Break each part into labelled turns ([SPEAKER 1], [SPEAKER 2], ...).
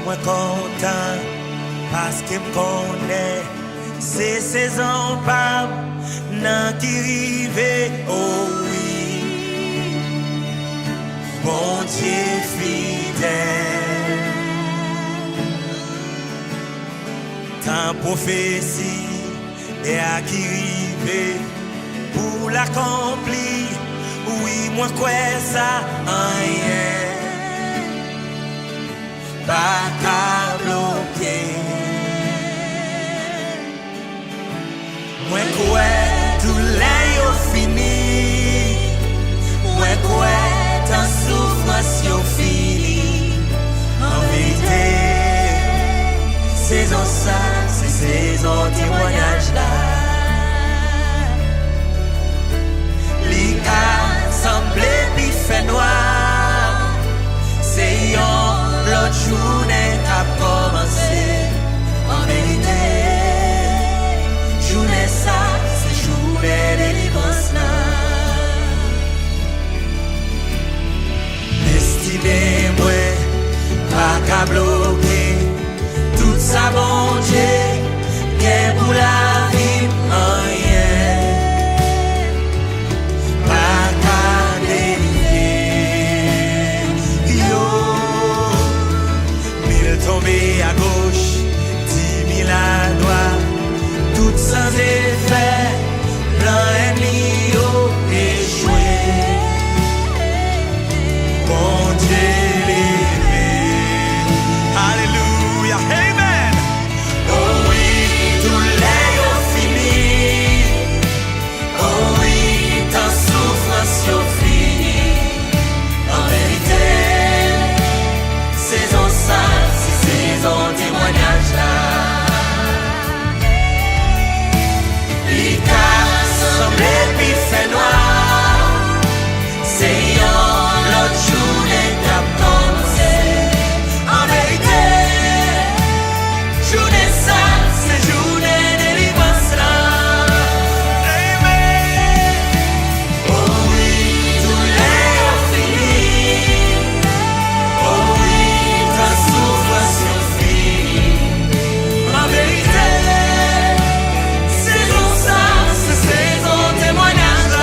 [SPEAKER 1] moi content parce que me connaît. C'est saison pas nan qui rive, oh oui. Bon Dieu fidèle. Tant prophétie et à qui rive pour l'accomplir. Oui, moi quoi ça rien. Pas qu'à bloquer. Moi quoi tout l'est fini. Moi quoi ta souffrance yo fini. En vérité, saison ça, c'est saison témoignage là. Li a semblé pi fait noir. C'est yon l'autre journée a commencé. En vérité, journée ça, c'est journée délivrance là. Estimez-moi, pas qu'à bloquer. Tout ça, bon Dieu, qu'est pour la vie, rien. Pas qu'à délier. Yo, 1000 tombés à gauche, 10 000 à droite. Tout sans effet, plein ennemi, yo, échoué. Bon Dieu, l'élevé. Alléluia, amen. Oh oui, tout l'est yo fini. Oh oui, ta souffrance yo fini. En vérité, saison ça, c'est saison témoignage là. Il semblé puis fait noir. C'est l'autre journée qu'a commencé. En vérité, journée ça, c'est journée délivrance là. Amen. Oh oui, tout l'est fini. Oh oui, ta souffrance est finie. En vérité, saison ça, c'est saison témoignage là.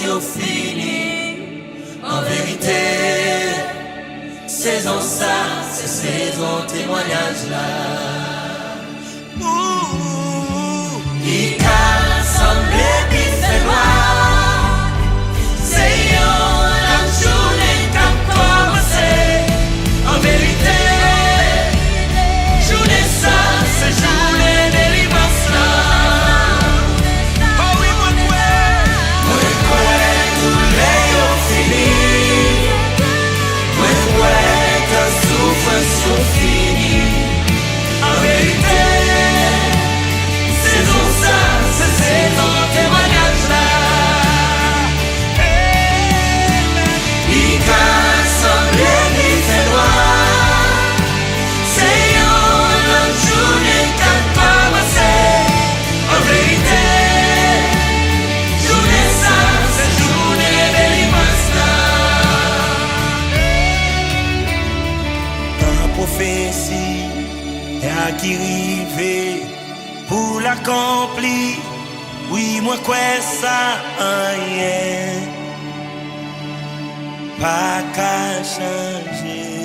[SPEAKER 1] Yo fini. En vérité, saison ça, c'est saison témoignage là. Il a semblé puis fait noir. C'est la journée qu'a commencé. En vérité, journée ça, c'est journée délivrance là. Fini. En vérité, saison ça, c'est saison témoignage là. Il a semblé qu'il fait noir. C'est une journée qu'a commencé. En vérité, journée ça, c'est journée délivrance là. Prophétie et à qui rive pour l'accomplir. Oui, moi quoi ça rien. pas qu'à changer.